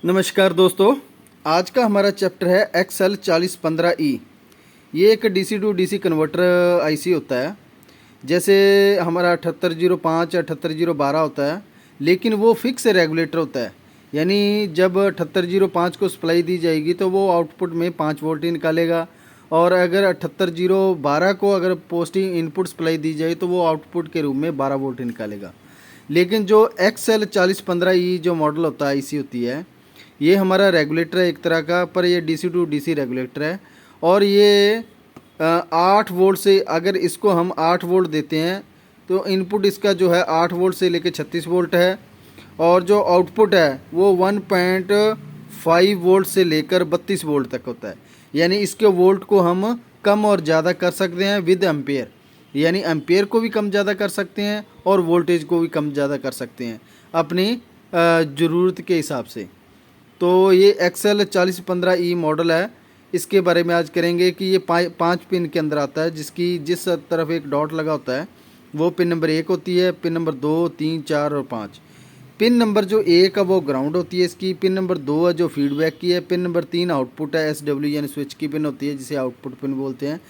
नमस्कार दोस्तों, आज का हमारा चैप्टर है XL4015E। ये एक DC to DC converter IC होता है। जैसे हमारा 7805 7812 होता है, लेकिन वो फिक्स रेगुलेटर होता है। यानी जब 7805 को सप्लाई दी जाएगी तो वो आउटपुट में 5 वोल्ट ही निकालेगा, और अगर 78012 को अगर पॉजिटिव इनपुट सप्लाई दी जाए तो वो आउटपुट के रूप में 12 वोल्ट ही निकालेगा। लेकिन जो XL4015E जो मॉडल होता है आईसी होती है, ये हमारा रेगुलेटर है एक तरह का, पर ये DC टू DC रेगुलेटर है। और ये 8 वोल्ट से, अगर इसको हम 8 वोल्ट देते हैं तो इनपुट इसका जो है 8 वोल्ट से लेकर 36 वोल्ट है, और जो आउटपुट है वो 1.5 वोल्ट से लेकर 32 वोल्ट तक होता है। यानी इसके वोल्ट को हम कम और ज़्यादा कर सकते हैं विद एम्पेयर, यानी एम्पेयर को भी कम ज़्यादा कर सकते हैं और वोल्टेज को भी कम ज़्यादा कर सकते हैं अपनी ज़रूरत के हिसाब से। तो ये XL4015E मॉडल है। इसके बारे में आज करेंगे कि ये 5 पिन के अंदर आता है, जिस तरफ एक डॉट लगा होता है वो पिन नंबर 1 होती है, पिन नंबर 2, 3, 4 और 5। पिन नंबर जो 1 है वो ग्राउंड होती है इसकी, पिन नंबर 2 है जो फीडबैक की है, पिन नंबर 3 आउटपुट है, SW यानी स्विच की पिन होती है जिसे आउटपुट पिन बोलते हैं,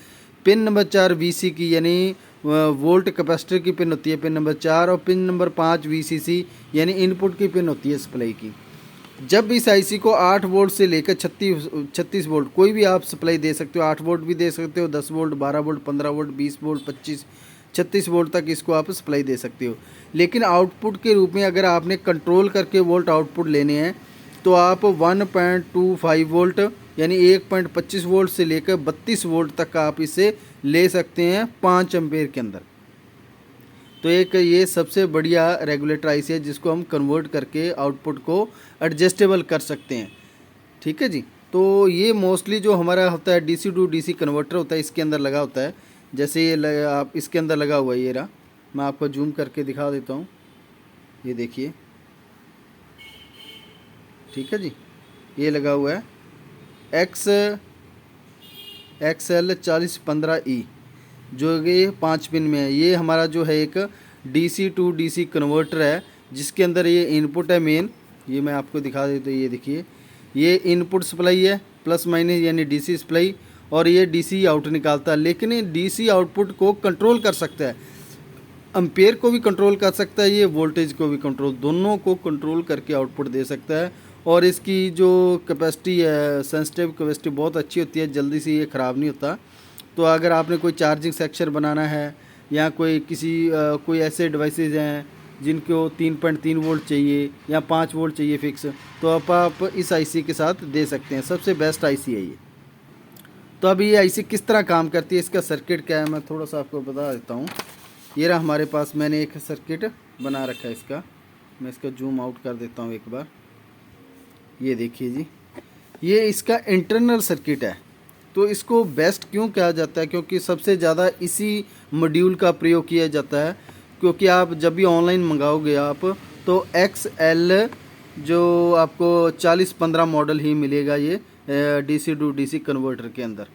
पिन नंबर 4 VC की यानी वोल्ट कैपेसिटर की पिन होती है पिन नंबर 4, और पिन नंबर 5 VCC यानी इनपुट की पिन होती है सप्लाई की। जब इस आईसी को 8 वोल्ट से लेकर 36 वोल्ट कोई भी आप सप्लाई दे सकते हो, 8 वोल्ट भी दे सकते हो, 10 volt, 12 volt, 15 volt, 20 volt, 25, 36 volt तक इसको आप सप्लाई दे सकते हो। लेकिन आउटपुट के रूप में अगर आपने कंट्रोल करके वोल्ट आउटपुट लेने हैं तो आप 1.25 वोल्ट यानी 1.25 वोल्ट से लेकर 32 वोल्ट तक आप इसे ले सकते हैं 5 एम्पेयर के अंदर। तो एक ये सबसे बढ़िया रेगुलेटर आईसी है जिसको हम कन्वर्ट करके आउटपुट को एडजस्टेबल कर सकते हैं। ठीक है जी। तो ये मोस्टली जो हमारा होता है DC टू DC कन्वर्टर होता है, इसके अंदर लगा होता है। जैसे ये आप इसके अंदर लगा हुआ है, ये रहा, मैं आपको जूम करके दिखा देता हूँ, ये देखिए। ठीक है जी, ये लगा हुआ है XL4015E जो ये 5 पिन में है। ये हमारा जो है एक DC टू DC कन्वर्टर है जिसके अंदर ये इनपुट है मेन, ये मैं आपको दिखा देता हूँ। ये देखिए, ये इनपुट सप्लाई है प्लस माइनस यानी DC सप्लाई, और ये DC आउट निकालता है। लेकिन ये DC आउटपुट को कंट्रोल कर सकता है, एम्पेयर को भी कंट्रोल कर सकता है, ये वोल्टेज को भी कंट्रोल, दोनों को कंट्रोल करके आउटपुट दे सकता है। और इसकी जो कैपेसिटी है, सेंसिटिव कैपेसिटी बहुत अच्छी होती है, जल्दी से ये ख़राब नहीं होता। तो अगर आपने कोई चार्जिंग सेक्शन बनाना है या कोई ऐसे डिवाइसेज हैं जिनको 3.3 वोल्ट चाहिए या 5 वोल्ट चाहिए फिक्स, तो आप इस आईसी के साथ दे सकते हैं। सबसे बेस्ट आईसी है ये। तो अब ये आईसी किस तरह काम करती है, इसका सर्किट क्या है, मैं थोड़ा सा आपको बता देता हूँ। ये रहा हमारे पास, मैंने एक सर्किट बना रखा है इसका, मैं इसका जूम आउट कर देता हूँ एक बार। ये देखिए जी, ये इसका इंटरनल सर्किट है। तो इसको बेस्ट क्यों कहा जाता है, क्योंकि सबसे ज़्यादा इसी मॉड्यूल का प्रयोग किया जाता है। क्योंकि आप जब भी ऑनलाइन मंगाओगे आप, तो XL जो आपको 4015 मॉडल ही मिलेगा ये DC टू DC कन्वर्टर के अंदर।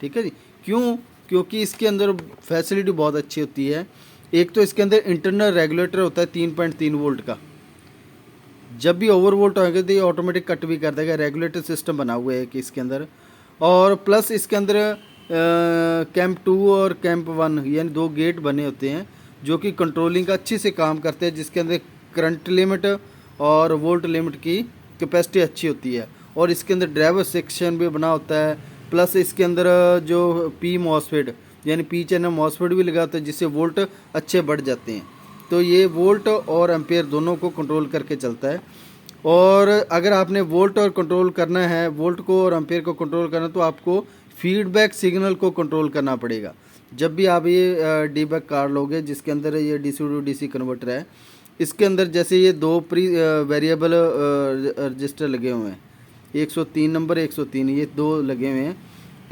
ठीक है जी। क्यों? क्योंकि इसके अंदर फैसिलिटी बहुत अच्छी होती है। एक तो इसके अंदर इंटरनल रेगुलेटर होता है 3.3 वोल्ट का, जब भी ओवर वोल्ट होगा तो ये ऑटोमेटिक कट भी कर देगा। रेगुलेटर सिस्टम बना हुआ है कि इसके अंदर, और प्लस इसके अंदर कैंप 2 और कैंप 1 यानी 2 गेट बने होते हैं जो कि कंट्रोलिंग का अच्छे से काम करते हैं, जिसके अंदर करंट लिमिट और वोल्ट लिमिट की कैपेसिटी अच्छी होती है। और इसके अंदर ड्राइवर सेक्शन भी बना होता है, प्लस इसके अंदर जो P मॉसफेट यानी P चैनल मॉसफेट भी लगा होता है जिससे वोल्ट अच्छे बढ़ जाते हैं। तो ये वोल्ट और एम्पेयर दोनों को कंट्रोल करके चलता है। और अगर आपने वोल्ट और कंट्रोल करना है, वोल्ट को और एम्पेयर को कंट्रोल करना, तो आपको फीडबैक सिग्नल को कंट्रोल करना पड़ेगा। जब भी आप ये डीबग कार्ड लोगे जिसके अंदर ये DC टू DC कन्वर्टर है, इसके अंदर जैसे ये 2 प्री वेरिएबल रजिस्टर लगे हुए हैं, 103 नंबर 103, ये 2 लगे हुए हैं।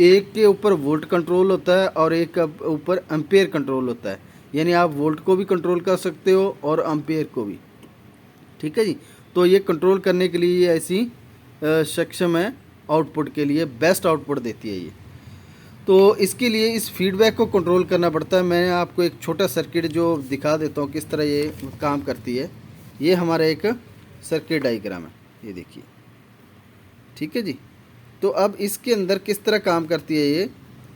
एक के ऊपर वोल्ट कंट्रोल होता है और एक के ऊपर एम्पेयर कंट्रोल होता है, यानी आप वोल्ट को भी कंट्रोल कर सकते हो और एम्पेयर को भी। ठीक है जी। तो ये कंट्रोल करने के लिए ये ऐसी सक्षम है, आउटपुट के लिए बेस्ट आउटपुट देती है ये। तो इसके लिए इस फीडबैक को कंट्रोल करना पड़ता है। मैं आपको एक छोटा सर्किट जो दिखा देता हूँ किस तरह ये काम करती है। ये हमारा एक सर्किट डायग्राम है, ये देखिए। ठीक है जी। तो अब इसके अंदर किस तरह काम करती है ये,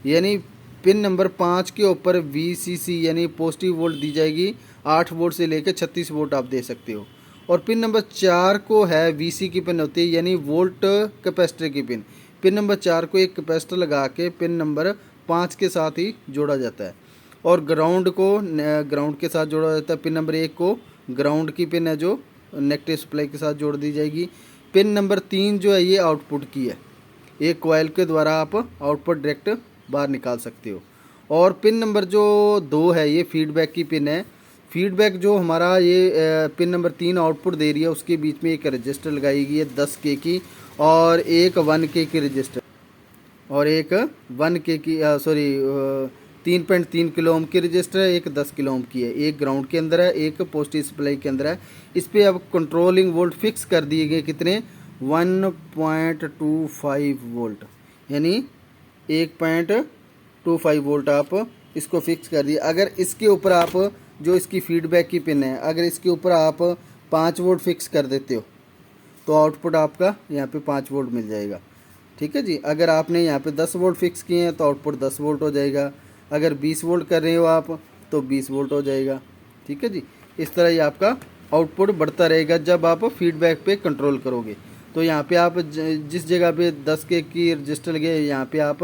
यानी पिन नंबर 5 के ऊपर VCC यानी पॉजिटिव वोल्ट दी जाएगी, 8 वोल्ट से लेकर 36 वोल्ट आप दे सकते हो। और पिन नंबर 4 को है VC की पिन होती है, यानी वोल्ट कैपेसिटर की पिन। पिन नंबर 4 को एक कैपेसिटर लगा के पिन नंबर 5 के साथ ही जोड़ा जाता है। और ग्राउंड को ग्राउंड के साथ जोड़ा जाता है। पिन नंबर 1 को ग्राउंड की पिन है जो नेगेटिव सप्लाई के साथ जोड़ दी जाएगी। पिन नंबर 3 जो है ये आउटपुट की है, एक कॉइल के द्वारा आप आउटपुट डायरेक्ट बाहर निकाल सकते हो। और पिन नंबर जो 2 है ये फीडबैक की पिन है। फीडबैक जो हमारा ये पिन नंबर 3 आउटपुट दे रही है उसके बीच में एक रजिस्टर लगाई गई है 10K की, और एक 1K की रजिस्टर, और एक 1K की 3.3 किलो ओम की रजिस्टर है, एक 10 किलो ओम की है। एक ग्राउंड के अंदर है, एक पॉजिटिव सप्लाई के अंदर है। इस पर अब कंट्रोलिंग वोल्ट फिक्स कर दिए गए, कितने, 1.25 वोल्ट, यानी 1.25 वोल्ट आप इसको फिक्स कर दिए। अगर इसके ऊपर आप जो इसकी फीडबैक की पिन है, अगर इसके ऊपर आप 5 वोल्ट फिक्स कर देते हो तो आउटपुट आपका यहाँ पे 5 वोल्ट मिल जाएगा। ठीक है जी। अगर आपने यहाँ पे 10 वोल्ट फिक्स किए हैं तो आउटपुट 10 वोल्ट हो जाएगा। अगर 20 वोल्ट कर रहे हो आप तो 20 वोल्ट हो जाएगा। ठीक है जी। इस तरह ही आपका आउटपुट बढ़ता रहेगा जब आप फीडबैक पे कंट्रोल करोगे। तो यहाँ पे आप जिस जगह पे 10K की रजिस्टर लगे, यहाँ पे आप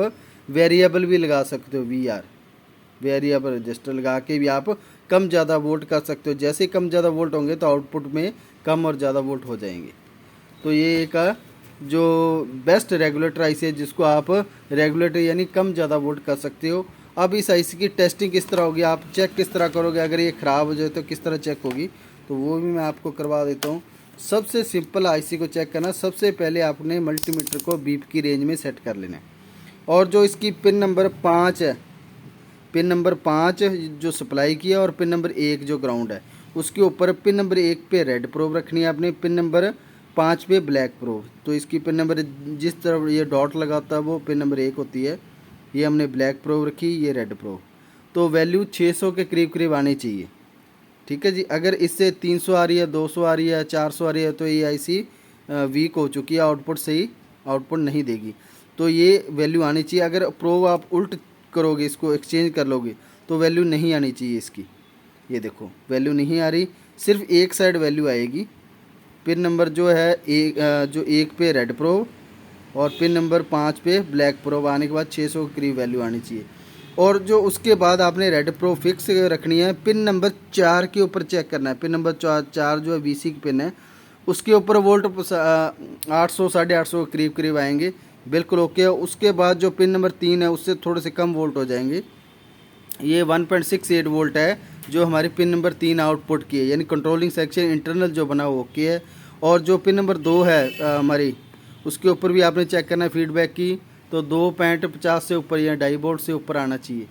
वेरिएबल भी लगा सकते हो, VR वेरिएबल रजिस्टर लगा के भी आप कम ज़्यादा वोल्ट कर सकते हो। जैसे कम ज़्यादा वोल्ट होंगे तो आउटपुट में कम और ज़्यादा वोल्ट हो जाएंगे। तो ये एक जो बेस्ट रेगुलेटर आईसी है जिसको आप रेगुलेटर यानी कम ज़्यादा वोल्ट कर सकते हो। अब इस आईसी की टेस्टिंग किस तरह होगी, आप चेक किस तरह करोगे, अगर ये ख़राब हो जाए तो किस तरह चेक होगी, तो वो भी मैं आपको करवा देता हूँ। सबसे सिंपल आईसी को चेक करना, सबसे पहले आपने मल्टीमीटर को बीप की रेंज में सेट कर लेना है। और जो इसकी पिन नंबर 5 है, पिन नंबर 5 जो सप्लाई की है, और पिन नंबर 1 जो ग्राउंड है, उसके ऊपर पिन नंबर 1 पे रेड प्रोब रखनी है आपने, पिन नंबर 5 पे ब्लैक प्रोब। तो इसकी पिन नंबर जिस तरफ ये डॉट लगाता है वो पिन नंबर 1 होती है, ये हमने ब्लैक प्रोब रखी, ये रेड प्रोब। तो वैल्यू 600 के करीब करीब आनी चाहिए। ठीक है जी। अगर इससे 300 आ रही है, 200 आ रही है, 400 आ रही है तो ये आईसी वीक हो चुकी है, आउटपुट सही आउटपुट नहीं देगी। तो ये वैल्यू आनी चाहिए। अगर प्रोब आप उल्ट करोगे, इसको एक्सचेंज कर लोगे तो वैल्यू नहीं आनी चाहिए इसकी। ये देखो वैल्यू नहीं आ रही, सिर्फ एक साइड वैल्यू आएगी। पिन नंबर जो है जो 1 पे रेड प्रोब और पिन नंबर 5 पे ब्लैक प्रोब आने के बाद 600 के करीब वैल्यू आनी चाहिए। और जो उसके बाद आपने रेड प्रोब फिक्स रखनी है। पिन नंबर 4 के ऊपर चेक करना है। पिन नंबर 4 जो है VC की पिन है, उसके ऊपर वोल्ट 800 850 के करीब करीब आएंगे, बिल्कुल ओके है। उसके बाद जो पिन नंबर 3 है उससे थोड़े से कम वोल्ट हो जाएंगे। ये 1.68 वोल्ट है जो हमारी पिन नंबर 3 आउटपुट की है, यानी कंट्रोलिंग सेक्शन इंटरनल जो बना वो ओके है। और जो पिन नंबर 2 है हमारी, उसके ऊपर भी आपने चेक करना है फीडबैक की, तो 2.50 से ऊपर या 2.5 वोल्ट से ऊपर आना चाहिए।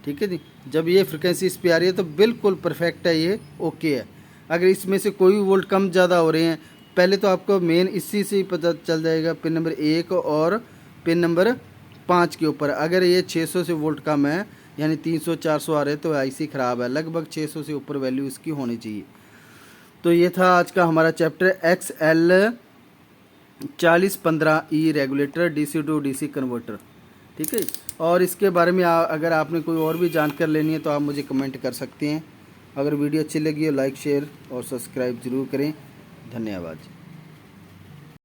ठीक है जी। जब ये फ्रिक्वेंसी इस पर आ रही है तो बिल्कुल परफेक्ट है, ये ओके है। अगर इसमें से कोई भी वोल्ट कम ज़्यादा हो रहे हैं, पहले तो आपको मेन इसी से ही पता चल जाएगा, पिन नंबर 1 और पिन नंबर 5 के ऊपर। अगर ये 600 से वोल्ट कम है, यानी 300 400 आ रहे हैं, तो आईसी ख़राब है। लगभग 600 से ऊपर वैल्यू इसकी होनी चाहिए। तो ये था आज का हमारा chapter XL 4015E regulator DC to DC converter. ठीक है। और इसके बारे में अगर आपने कोई और भी जानकारी लेनी है तो आप मुझे कमेंट कर सकते हैं। अगर वीडियो अच्छी लगी हो लाइक शेयर और सब्सक्राइब ज़रूर करें। धन्यवाद।